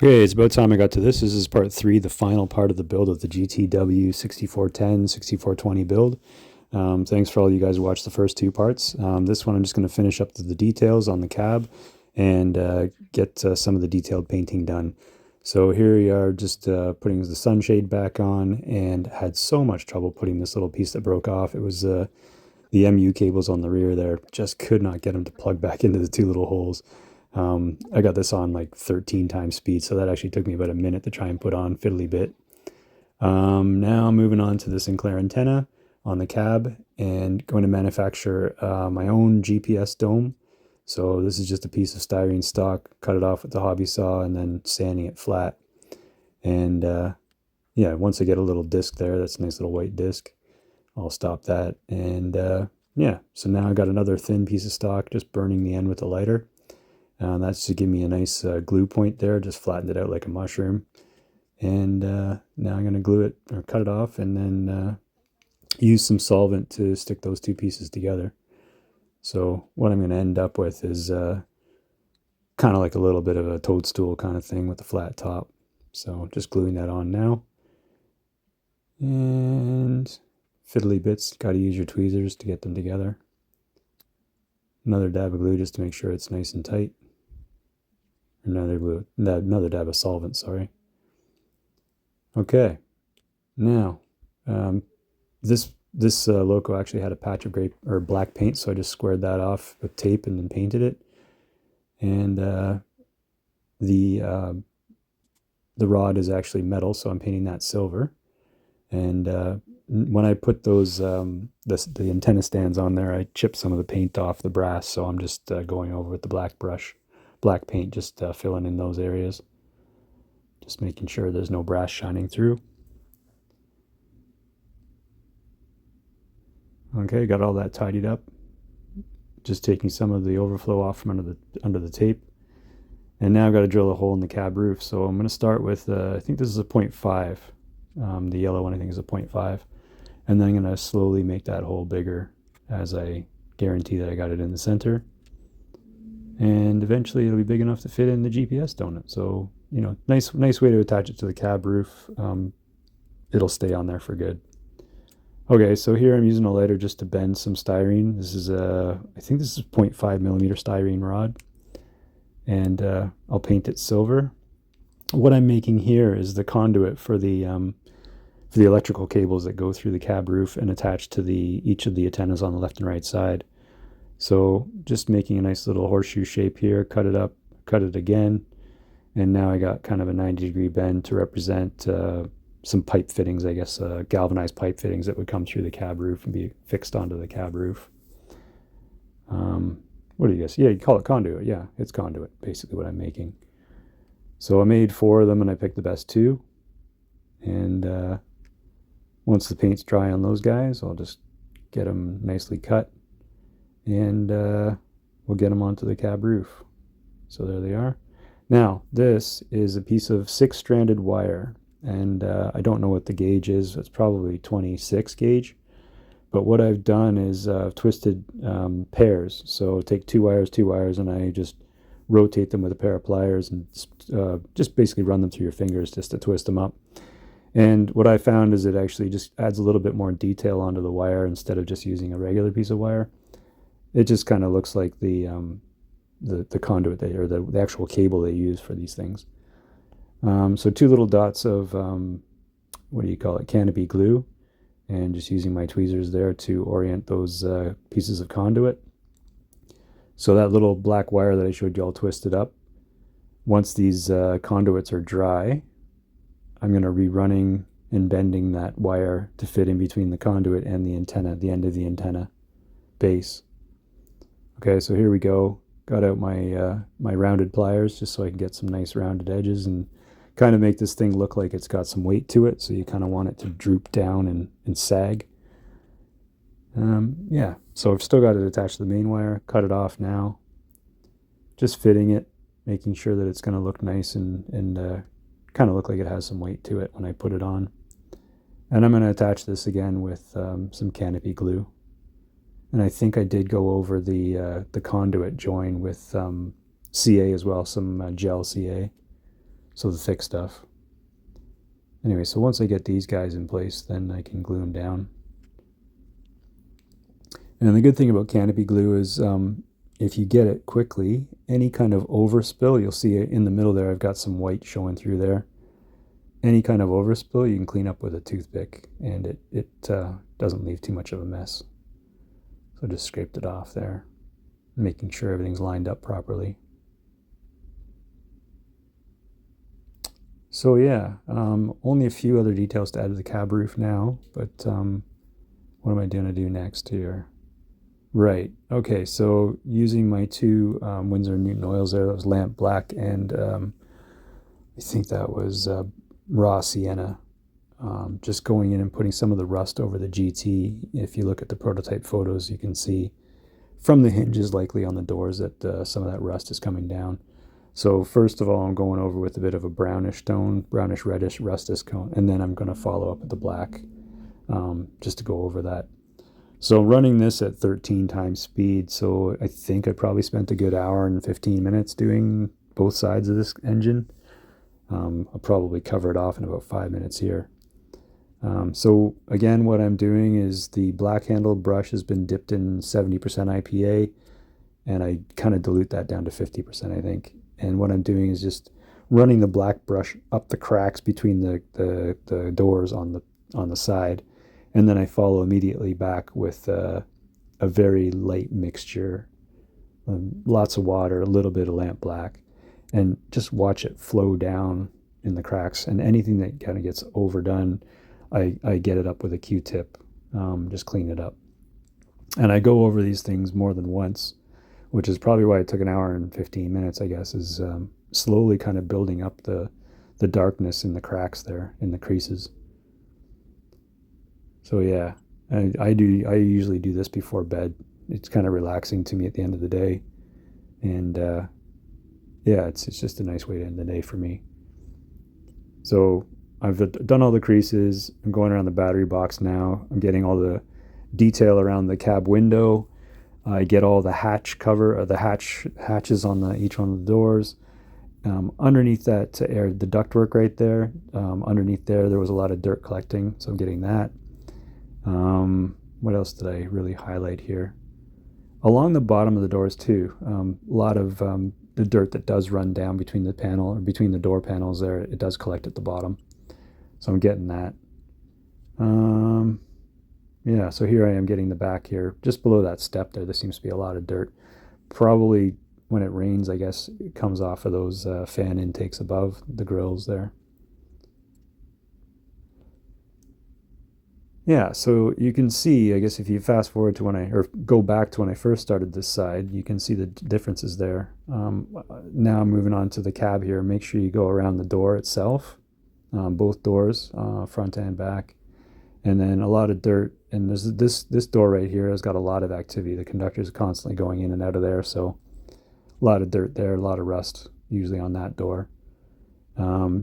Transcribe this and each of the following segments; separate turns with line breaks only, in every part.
Okay, it's about time I got to this. This is part 3, the final part of the build of the GTW 6410, 6420 build. Thanks for all you guys who watched the first 2 parts. This one I'm just going to finish up the details on the cab and get some of the detailed painting done. So here we are, just putting the sunshade back on, and had so much trouble putting this little piece that broke off. It was the MU cables on the rear there. Just could not get them to plug back into the 2 little holes. I got this on like 13 times speed, so that actually took me about a minute to try and put on fiddly bit. Now moving on to the Sinclair antenna on the cab, and going to manufacture my own GPS dome. So this is just a piece of styrene stock, cut it off with the hobby saw, and then sanding it flat. And yeah, once I get a little disc there, that's a nice little white disc, I'll stop that. And yeah, so now I got another thin piece of stock, just burning the end with a lighter. That's to give me a nice glue point there, just flattened it out like a mushroom. And now I'm going to glue it, or cut it off, and then use some solvent to stick those 2 pieces together. So what I'm going to end up with is kind of like a little bit of a toadstool kind of thing with a flat top. So just gluing that on now. And fiddly bits, got to use your tweezers to get them together. Another dab of glue just to make sure it's nice and tight. Another dab of solvent, sorry. Okay, now this loco actually had a patch of gray or black paint, so I just squared that off with tape and then painted it. And the rod is actually metal, so I'm painting that silver. And when I put those the antenna stands on there, I chipped some of the paint off the brass, so I'm just going over with the black paint, just filling in those areas, just making sure there's no brass shining through. Okay, got all that tidied up. Just taking some of the overflow off from under the tape. And now I've got to drill a hole in the cab roof. So I'm going to start with, I think this is a 0.5. The yellow one I think is a 0.5. And then I'm going to slowly make that hole bigger as I guarantee that I got it in the center. And eventually it'll be big enough to fit in the GPS donut. So, you know, nice way to attach it to the cab roof. It'll stay on there for good. Okay, so here I'm using a lighter just to bend some styrene. This is I think this is 0.5 millimeter styrene rod. And I'll paint it silver. What I'm making here is the conduit for the electrical cables that go through the cab roof and attach to each of the antennas on the left and right side. So just making a nice little horseshoe shape here, cut it up, cut it again, and now I got kind of a 90-degree bend to represent some pipe fittings, I guess, galvanized pipe fittings that would come through the cab roof and be fixed onto the cab roof. What do you guess? Yeah, you call it conduit. Yeah, it's conduit, basically what I'm making. So I made 4 of them, and I picked the best 2. And once the paint's dry on those guys, I'll just get them nicely cut, and we'll get them onto the cab roof. So there they are. Now, this is a piece of 6-stranded wire, and I don't know what the gauge is. It's probably 26 gauge. But what I've done is I've twisted pairs. So take 2 wires, and I just rotate them with a pair of pliers and just basically run them through your fingers just to twist them up. And what I found is it actually just adds a little bit more detail onto the wire instead of just using a regular piece of wire. It just kind of looks like the conduit or the actual cable they use for these things. So 2 little dots of what do you call it, canopy glue, and just using my tweezers there to orient those pieces of conduit. So that little black wire that I showed you all twisted up, once these conduits are dry, I'm going to be running and bending that wire to fit in between the conduit and the antenna, the end of the antenna base. Okay, so here we go. Got out my my rounded pliers just so I can get some nice rounded edges and kind of make this thing look like it's got some weight to it. So you kind of want it to droop down and sag. Yeah, so I've still got it attached to the main wire. Cut it off now. Just fitting it, making sure that it's going to look nice and kind of look like it has some weight to it when I put it on. And I'm going to attach this again with some canopy glue. And I think I did go over the conduit join with CA as well, some gel CA. so the thick stuff. Anyway, so once I get these guys in place, then I can glue them down. And the good thing about canopy glue is if you get it quickly, any kind of overspill, you'll see in the middle there, I've got some white showing through there. Any kind of overspill you can clean up with a toothpick, and it doesn't leave too much of a mess. So just scraped it off there, making sure everything's lined up properly. So yeah, only a few other details to add to the cab roof now, but what am I going to do next here? Right, okay, so using my two Winsor & Newton oils there, that was lamp black and I think that was raw sienna. Just going in and putting some of the rust over the GT. If you look at the prototype photos, you can see from the hinges likely on the doors that some of that rust is coming down. So first of all, I'm going over with a bit of a brownish tone, brownish reddish rustic tone, and then I'm going to follow up with the black just to go over that. So running this at 13 times speed, so I think I probably spent a good hour and 15 minutes doing both sides of this engine. I'll probably cover it off in about 5 minutes here. So again, what I'm doing is the black handled brush has been dipped in 70% IPA, and I kind of dilute that down to 50%, I think. And what I'm doing is just running the black brush up the cracks between the doors on the side, and then I follow immediately back with a very light mixture, lots of water, a little bit of lamp black, and just watch it flow down in the cracks. And anything that kind of gets overdone, I get it up with a Q-tip, just clean it up. And I go over these things more than once, which is probably why it took an hour and 15 minutes, I guess, is slowly kind of building up the darkness in the cracks there, in the creases. So yeah, I usually do this before bed. It's kind of relaxing to me at the end of the day. And yeah, it's just a nice way to end the day for me. So I've done all the creases. I'm going around the battery box now. I'm getting all the detail around the cab window. I get all the hatch cover, the hatches on each one of the doors. Underneath that air, the ductwork right there. Underneath there was a lot of dirt collecting, so I'm getting that. What else did I really highlight here? Along the bottom of the doors too, a lot of the dirt that does run down between the panel or between the door panels there, it does collect at the bottom. So I'm getting that. Yeah, so here I am getting the back here. Just below that step there seems to be a lot of dirt. Probably when it rains, I guess, it comes off of those fan intakes above the grills there. Yeah, so you can see, I guess if you fast forward to or go back to when I first started this side, you can see the differences there. Now I'm moving on to the cab here. Make sure you go around the door itself, both doors, front and back. And then a lot of dirt, and there's this door right here has got a lot of activity. The conductors are constantly going in and out of there, so a lot of dirt there, a lot of rust usually on that door.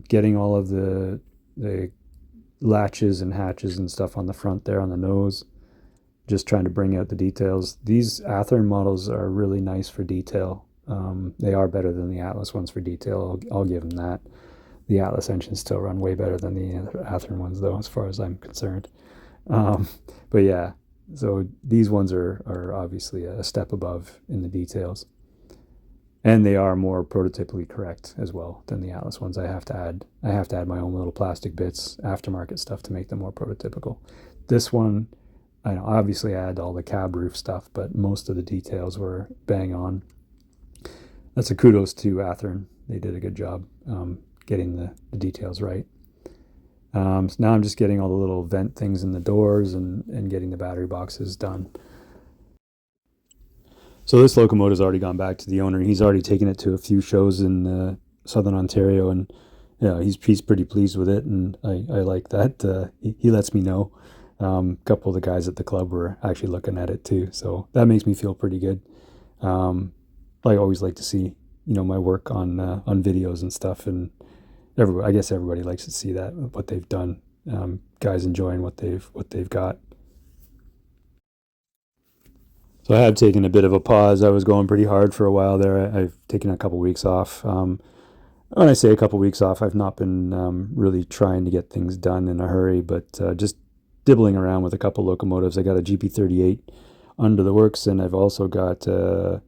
Getting all of the latches and hatches and stuff on the front there on the nose, just trying to bring out the details. These Athearn models are really nice for detail. They are better than the Atlas ones for detail. I'll give them that. The Atlas engines still run way better than the Athearn ones, though, as far as I'm concerned. But yeah, so these ones are obviously a step above in the details. And they are more prototypically correct as well than the Atlas ones. I have to add my own little plastic bits, aftermarket stuff to make them more prototypical. This one, I obviously add all the cab roof stuff, but most of the details were bang on. That's a kudos to Athearn. They did a good job getting the details right. So now I'm just getting all the little vent things in the doors and getting the battery boxes done. So this locomotive's already gone back to the owner. He's already taken it to a few shows in Southern Ontario, and yeah, he's pretty pleased with it, and I like that. He lets me know. A couple of the guys at the club were actually looking at it too, so that makes me feel pretty good. I always like to see my work on videos and stuff, and I guess everybody likes to see that what they've done. Guys enjoying what they've got. So I have taken a bit of a pause. I was going pretty hard for a while there. I've taken a couple weeks off. when I say a couple weeks off, I've not been really trying to get things done in a hurry, but just dibbling around with a couple locomotives. I got a GP38 under the works, and I've also got a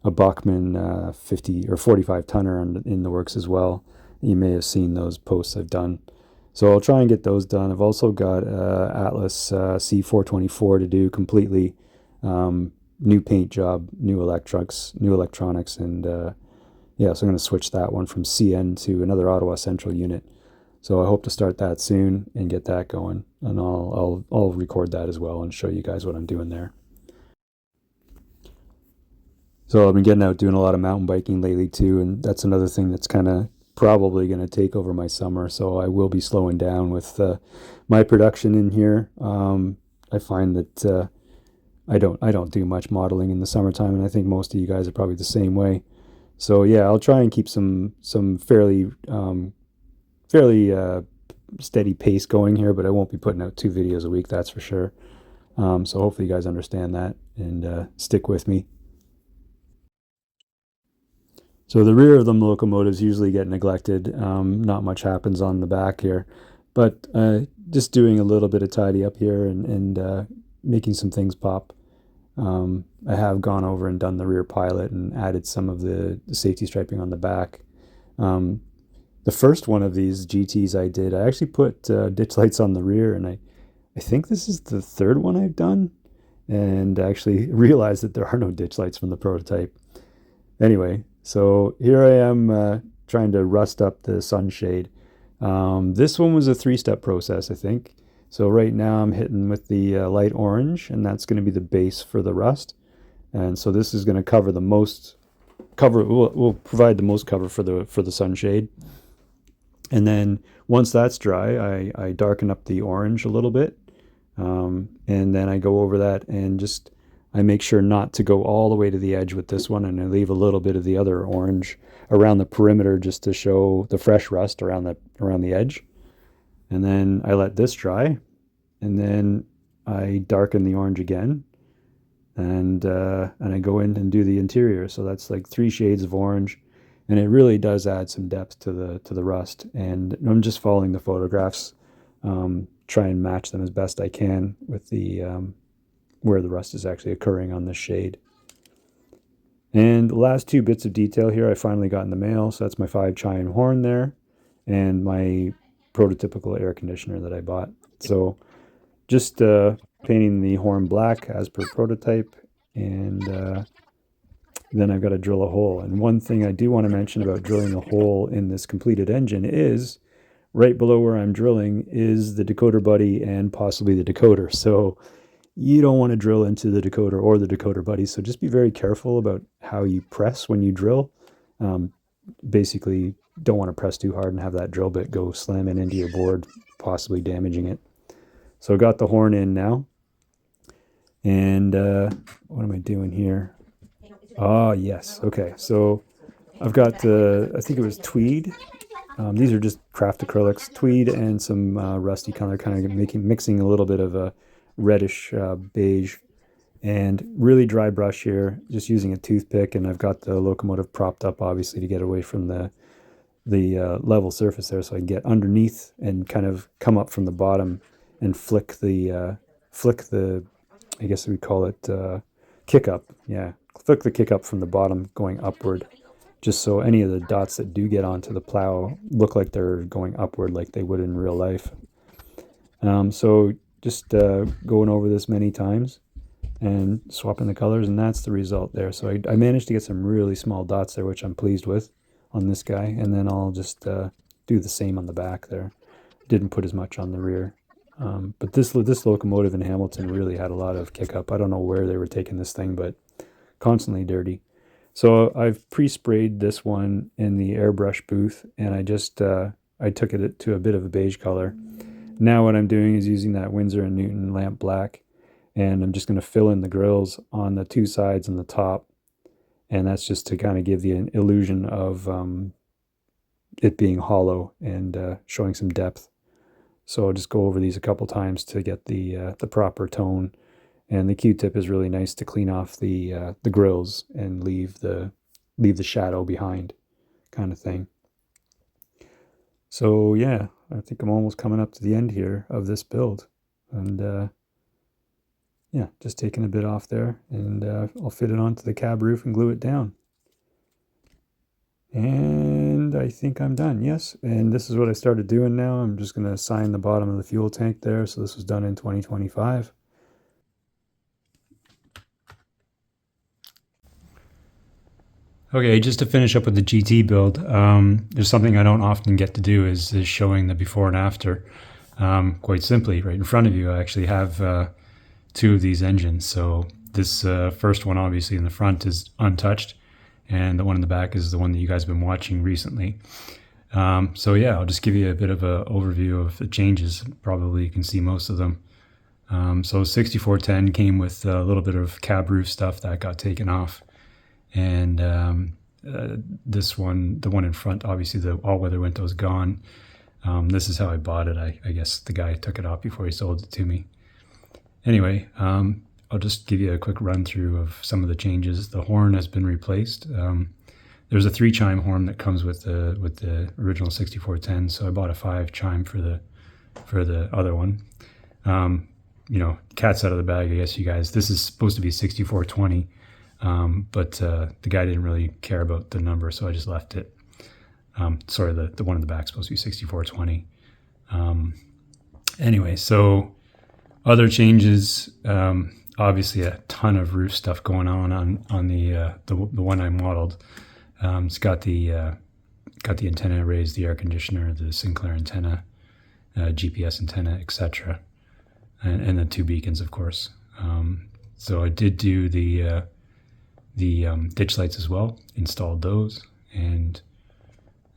Bachmann 50 or 45 tonner in the works as well. You may have seen those posts I've done. So I'll try and get those done. I've also got Atlas C424 to do completely. New paint job, new electronics, and yeah, so I'm going to switch that one from CN to another Ottawa Central unit. So I hope to start that soon and get that going, and I'll record that as well and show you guys what I'm doing there. So I've been getting out doing a lot of mountain biking lately too, and that's another thing that's kind of probably going to take over my summer. So I will be slowing down with my production in here. I find that I don't do much modeling in the summertime, and I think most of you guys are probably the same way. So yeah, I'll try and keep some fairly steady pace going here, but I won't be putting out 2 videos a week, that's for sure. So hopefully you guys understand that and stick with me. So the rear of the locomotives usually get neglected. Not much happens on the back here, but just doing a little bit of tidy up here and making some things pop. I have gone over and done the rear pilot and added some of the safety striping on the back. The first one of these GTs I did, I actually put ditch lights on the rear, and I think this is the third one I've done, and actually realized that there are no ditch lights from the prototype. Anyway, so here I am trying to rust up the sunshade. This one was a 3-step process, I think. So right now I'm hitting with the light orange, and that's going to be the base for the rust. And so this is going to cover the most cover. Will provide the most cover for the sunshade. And then once that's dry, I darken up the orange a little bit, and then I go over that and just I make sure not to go all the way to the edge with this one, and I leave a little bit of the other orange around the perimeter just to show the fresh rust around the edge. And then I let this dry, and then I darken the orange again, and I go in and do the interior. So that's like 3 shades of orange, and it really does add some depth to the rust. And I'm just following the photographs, try and match them as best I can with the where the rust is actually occurring on this shade. And the last 2 bits of detail here I finally got in the mail. So that's my 5 chime horn there, and my prototypical air conditioner that I bought. So just painting the horn black as per prototype, and then I've got to drill a hole. And one thing I do want to mention about drilling a hole in this completed engine is right below where I'm drilling is the decoder buddy and possibly the decoder. So you don't want to drill into the decoder or the decoder buddy. So just be very careful about how you press when you drill. Basically, don't want to press too hard and have that drill bit go slamming into your board, possibly damaging it. So I got the horn in now. And what am I doing here? Ah, yes. Okay, so I've got, I think it was tweed. These are just craft acrylics, tweed and some rusty color, kind of mixing a little bit of a reddish beige, and really dry brush here, just using a toothpick. And I've got the locomotive propped up, obviously, to get away from the level surface there, so I can get underneath and kind of come up from the bottom and flick the I guess we call it kick up. Yeah, flick the kick up from the bottom going upward, just so any of the dots that do get onto the plow look like they're going upward like they would in real life. So just going over this many times and swapping the colors, and that's the result there. So I managed to get some really small dots there, which I'm pleased with on this guy. And then I'll just do the same on the back there. Didn't put as much on the rear. But this locomotive in Hamilton really had a lot of kick up. I don't know where they were taking this thing, but constantly dirty. So I've pre-sprayed this one in the airbrush booth, and I just I took it to a bit of a beige color. Now what I'm doing is using that Winsor & Newton lamp black, and I'm just going to fill in the grills on the 2 sides and the top, and that's just to kind of give the illusion of it being hollow and showing some depth. So I'll just go over these a couple times to get the proper tone. And the Q-tip is really nice to clean off the grills and leave the shadow behind, kind of thing. So yeah, I think I'm almost coming up to the end here of this build. And yeah, just taking a bit off there, and I'll fit it onto the cab roof and glue it down. And I think I'm done, yes. And this is what I started doing now. I'm just going to sign the bottom of the fuel tank there. So this was done in 2025. Okay, just to finish up with the GT build, there's something I don't often get to do is showing the before and after. Quite simply, right in front of you, I actually have two of these engines. So this first one, obviously in the front, is untouched, and the one in the back is the one that you guys have been watching recently. So yeah, I'll just give you a bit of an overview of the changes. Probably you can see most of them. So 6410 came with a little bit of cab roof stuff that got taken off. And this one, the one in front, obviously the all-weather window is gone. This is how I bought it. I guess the guy took it off before he sold it to me. Anyway, I'll just give you a quick run through of some of the changes. The horn has been replaced. There's a 3-chime horn that comes with the original 6410, so I bought a 5-chime for the other one. You know, cat's out of the bag, I guess, you guys. This is supposed to be 6420. But the guy didn't really care about the number, so I just left it. Sorry, the one in the back is supposed to be 6420. Anyway, so other changes, obviously a ton of roof stuff going on the one I modeled. It's got the antenna arrays, the air conditioner, the Sinclair antenna, GPS antenna, etc., and the 2 beacons, of course. So I did do the ditch lights as well, installed those, and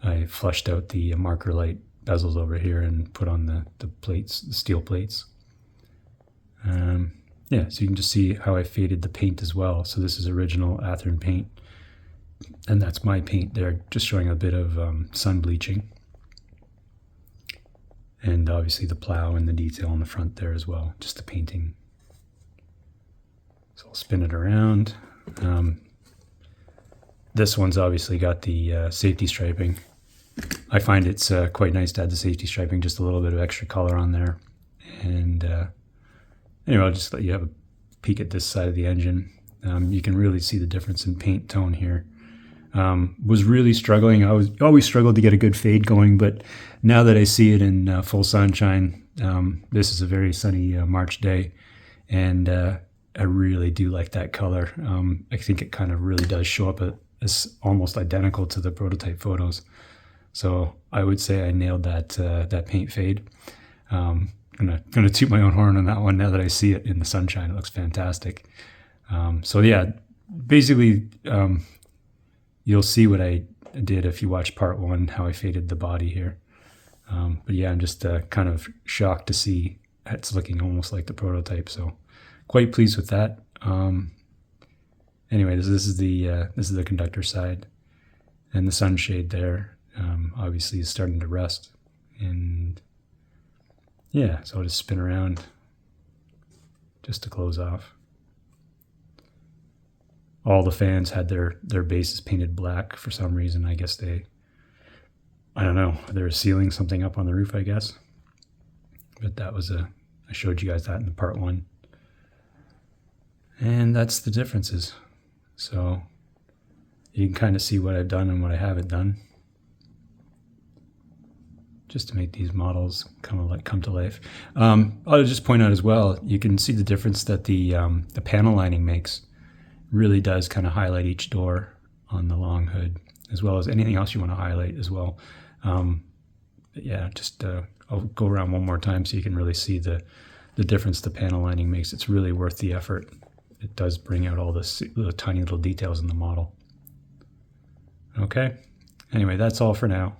I flushed out the marker light bezels over here and put on the plates, the steel plates. Yeah, so you can just see how I faded the paint as well. So this is original Athearn paint, and that's my paint there, just showing a bit of sun bleaching. And obviously the plow and the detail on the front there as well, just the painting. So I'll spin it around. This one's obviously got the safety striping. I find it's quite nice to add the safety striping, just a little bit of extra color on there. And anyway, I'll just let you have a peek at this side of the engine. You can really see the difference in paint tone here. Was really struggling. I always struggled to get a good fade going, but now that I see it in full sunshine, this is a very sunny March day, and I really do like that color. I think it kind of really does show up as almost identical to the prototype photos. So I would say I nailed that paint fade. Gonna toot my own horn on that one now that I see it in the sunshine. It looks fantastic. So yeah, basically you'll see what I did if you watch part 1, how I faded the body here. But yeah, I'm just kind of shocked to see it's looking almost like the prototype. So quite pleased with that. Anyway, this is the conductor side, and the sunshade there obviously is starting to rust. And yeah, so I'll just spin around just to close off. All the fans had their bases painted black for some reason. I guess I don't know, they're sealing something up on the roof, I guess. But that was I showed you guys that in part 1. And that's the differences. So you can kind of see what I've done and what I haven't done, just to make these models come to life. I'll just point out as well, you can see the difference that the panel lining makes. Really does kind of highlight each door on the long hood, as well as anything else you want to highlight as well. But yeah, just I'll go around one more time so you can really see the difference the panel lining makes. It's really worth the effort. It does bring out all the tiny little details in the model. Okay, anyway, that's all for now.